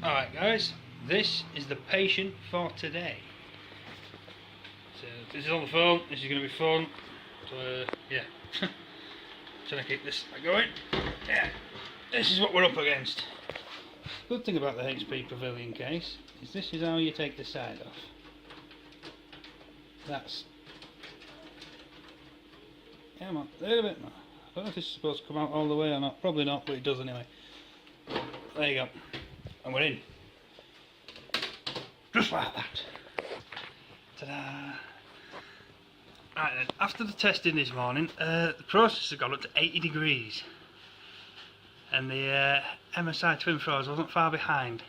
Alright guys, this is the patient for today. So this is on the phone, this is going to be fun. So yeah, trying to keep this going. Yeah, this is what we're up against. Good thing about the HP Pavilion case is this is how you take the side off. That's... Come on, a little bit more. I don't know if this is supposed to come out all the way or not, probably not, but it does anyway. There you go. And we're in. Just like that. Ta-da! Right then, after the testing this morning, the processor got up to 80 degrees. And the MSI twin throws wasn't far behind.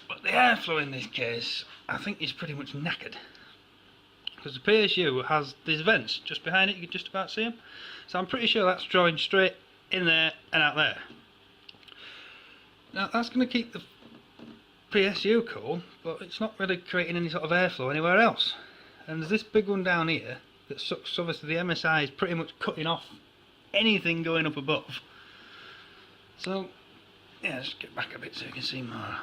But the airflow in this case, I think is pretty much knackered. Because the PSU has these vents just behind it, you can just about see them. So I'm pretty sure that's drawing straight in there and out there. Now that's going to keep the PSU cool, but it's not really creating any sort of airflow anywhere else. And there's this big one down here that sucks, obviously the MSI is pretty much cutting off anything going up above. So yeah, just get back a bit so you can see more.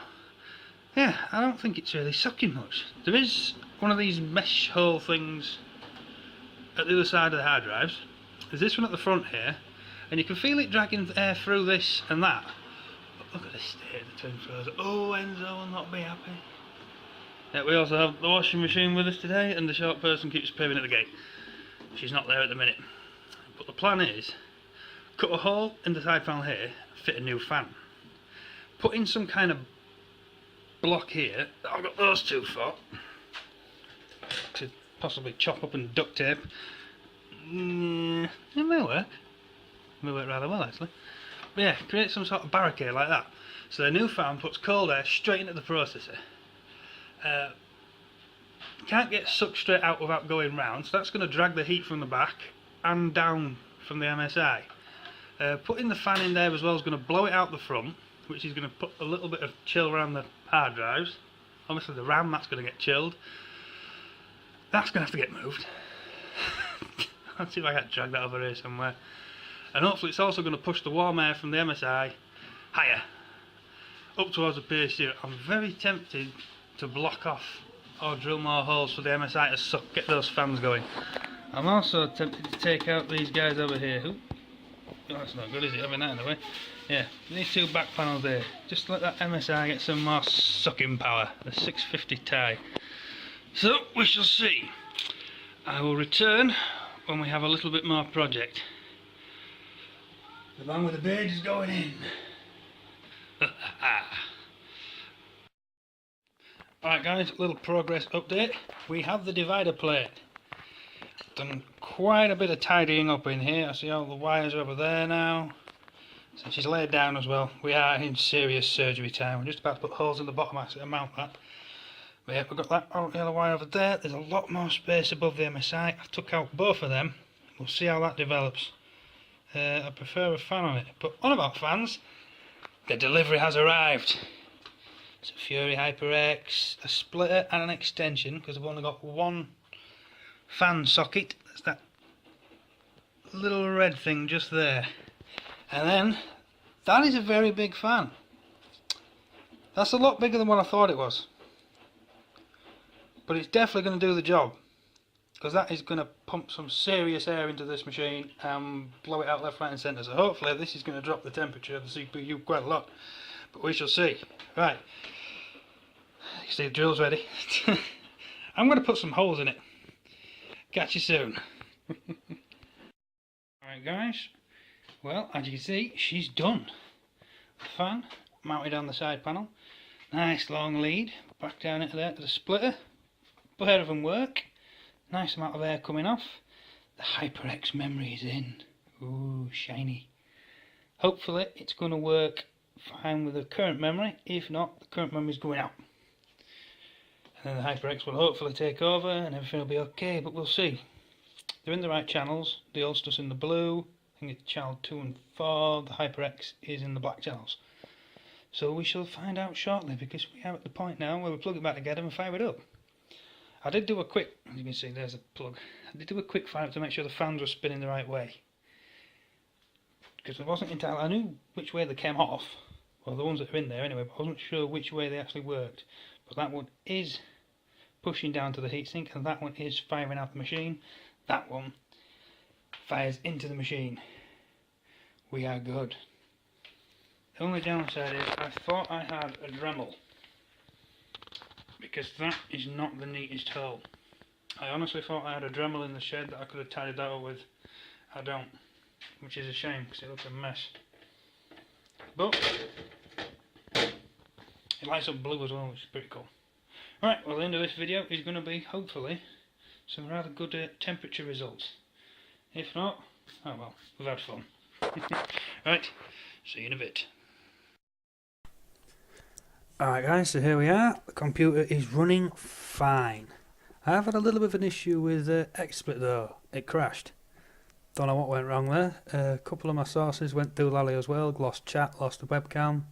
Yeah, I don't think it's really sucking much. There is one of these mesh hole things at the other side of the hard drives. There's this one at the front here, and you can feel it dragging air through this and that. Look at the state of the twin throws. Oh, Enzo will not be happy. Yeah, we also have the washing machine with us today, and the short person keeps appearing at the gate. She's not there at the minute. But the plan is, cut a hole in the side panel here, fit a new fan. Put in some kind of block here, that I've got those two for, to possibly chop up and duct tape. It may work. It may work rather well actually. But yeah, create some sort of barricade like that. So the new fan puts cold air straight into the processor. Can't get sucked straight out without going round, so that's going to drag the heat from the back and down from the MSI. Putting the fan in there as well is going to blow it out the front, which is going to put a little bit of chill around the hard drives. Obviously the RAM, that's going to get chilled. That's going to have to get moved. Let's see if I can drag that over here somewhere. And hopefully it's also going to push the warm air from the MSI higher, up towards the PSU. I'm very tempted to block off or drill more holes for the MSI to get those fans going. I'm also tempted to take out these guys over here. Ooh. Oh, that's not good, is it? Having that in the way. Yeah, these two back panels there. Just let that MSI get some more sucking power. The 650 tie. So we shall see. I will return when we have a little bit more project. The man with the beard is going in. Alright guys, little progress update. We have the divider plate. Done quite a bit of tidying up in here. I see all the wires are over there now. So she's laid down as well. We are in serious surgery time. We're just about to put holes in the bottom to mount that. But yeah, we've got that yellow wire over there. There's a lot more space above the MSI. I took out both of them. We'll see how that develops. I prefer a fan on it. But on about fans, the delivery has arrived. It's a Fury HyperX, a splitter and an extension, because I've only got one fan socket. That's that little red thing just there. And then, that is a very big fan. That's a lot bigger than what I thought it was. But it's definitely going to do the job. Because that is going to pump some serious air into this machine and blow it out left, right and centre. So hopefully this is going to drop the temperature of the CPU quite a lot. But we shall see. Right. You see the drill's ready. I'm going to put some holes in it. Catch you soon. Alright guys. Well, as you can see, she's done. The fan mounted on the side panel. Nice long lead. Back down into there to the splitter. Pair of them work. Nice amount of air coming off. The HyperX memory is in. Ooh, shiny. Hopefully it's going to work fine with the current memory. If not, the current memory is going out. And then the HyperX will hopefully take over and everything will be okay, but we'll see. They're in the right channels. The old stuff's in the blue. I think it's channel 2 and 4. The HyperX is in the black channels. So we shall find out shortly, because we are at the point now where we plug it back together and fire it up. I did do a quick, as you can see there's a plug, I did do a quick fire up to make sure the fans were spinning the right way. Because it wasn't entirely, I knew which way they came off, well, the ones that are in there anyway, but I wasn't sure which way they actually worked. But that one is pushing down to the heatsink, and that one is firing out the machine. That one fires into the machine. We are good. The only downside is I thought I had a Dremel, because that is not the neatest hole. I honestly thought I had a Dremel in the shed that I could have tidied that up with. I don't, which is a shame because it looks a mess. But it lights up blue as well, which is pretty cool. Right, well, the end of this video is going to be, hopefully, some rather good temperature results. If not, oh well, we've had fun. Right, see you in a bit. Alright guys, so here we are. The computer is running fine. I have had a little bit of an issue with XSplit though. It crashed. Don't know what went wrong there. A couple of my sources went through lally as well. Lost chat, lost the webcam.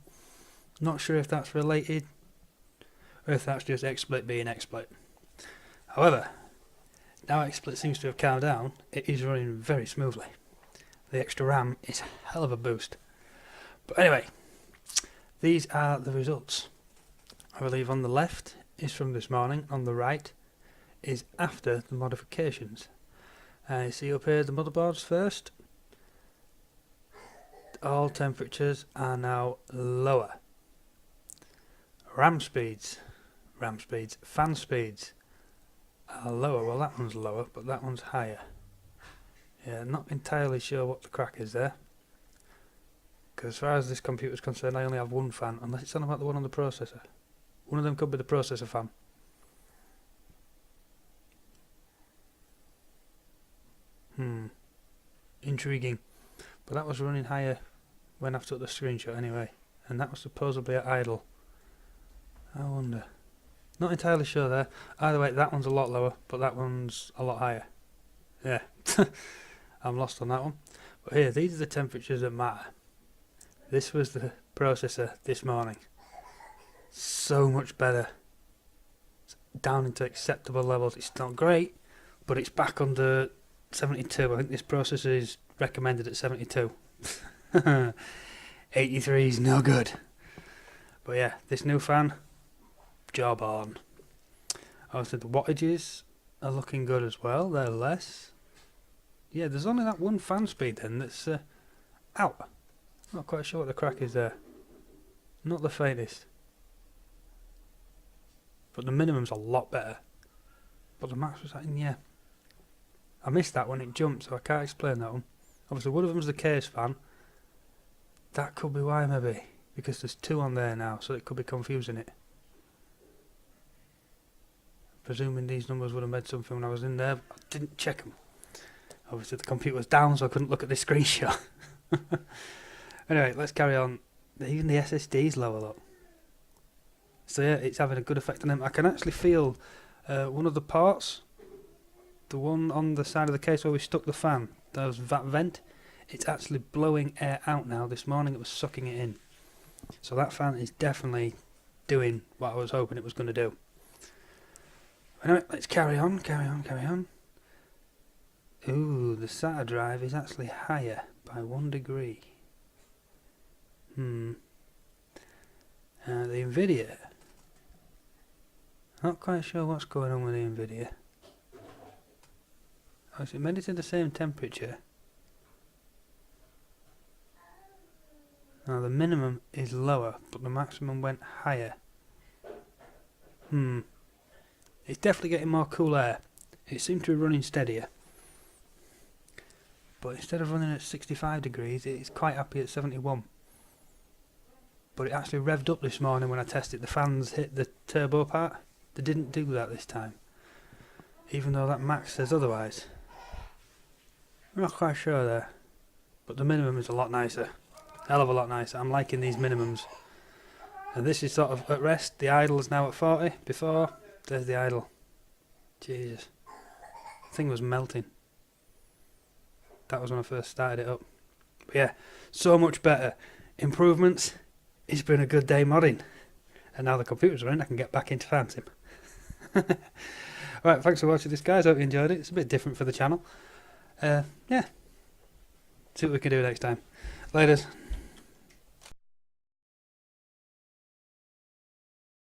Not sure if that's related or if that's just XSplit being XSplit. However, now XSplit seems to have calmed down, it is running very smoothly. The extra RAM is a hell of a boost. But anyway, these are the results. I believe on the left is from this morning, on the right is after the modifications. You see up here the motherboards first. All temperatures are now lower. fan speeds are lower. Well, that one's lower, but that one's higher. Yeah, not entirely sure what the crack is there. Because as far as this computer is concerned, I only have one fan, unless it's on about the one on the processor. One of them could be the processor fan. Intriguing. But that was running higher when I took the screenshot anyway. And that was supposedly at idle. I wonder. Not entirely sure there. Either way, that one's a lot lower, but that one's a lot higher. Yeah. I'm lost on that one. But here, these are the temperatures that matter. This was the processor this morning. So much better. It's down into acceptable levels. It's not great, but it's back under 72. I think this processor is recommended at 72. 83 is no good. But yeah, this new fan, job on. Obviously the wattages are looking good as well. They're less. Yeah, there's only that one fan speed then that's out. Not quite sure what the crack is there. Not the faintest. But the minimum's a lot better. But the max was like, yeah. I missed that when it jumped, so I can't explain that one. Obviously one of them's the case fan. That could be why maybe. Because there's two on there now, so it could be confusing it. Presuming these numbers would have made something when I was in there, but I didn't check them. Obviously the computer was down, so I couldn't look at this screenshot. Anyway, let's carry on. Even the SSD's lower, look. So yeah, it's having a good effect on them. I can actually feel one of the parts, the one on the side of the case where we stuck the fan, that vent, it's actually blowing air out now. This morning it was sucking it in. So that fan is definitely doing what I was hoping it was going to do. Anyway, let's carry on. Ooh, the SATA drive is actually higher by 1 degree. The NVIDIA. Not quite sure what's going on with the NVIDIA. Oh, so it made it to the same temperature. Now the minimum is lower, but the maximum went higher. It's definitely getting more cool air. It seemed to be running steadier. But instead of running at 65 degrees, it's quite happy at 71. But it actually revved up this morning when I tested. The fans hit the turbo part. They didn't do that this time. Even though that max says otherwise. I'm not quite sure there. But the minimum is a lot nicer. Hell of a lot nicer. I'm liking these minimums. And this is sort of at rest. The idle is now at 40. Before, there's the idle. Jesus. The thing was melting. That was when I first started it up. But yeah, so much better. Improvements. It's been a good day modding. And now the computer's running, I can get back into fansim. Alright, thanks for watching this, guys. Hope you enjoyed it. It's a bit different for the channel. Yeah. See what we can do next time. Laters.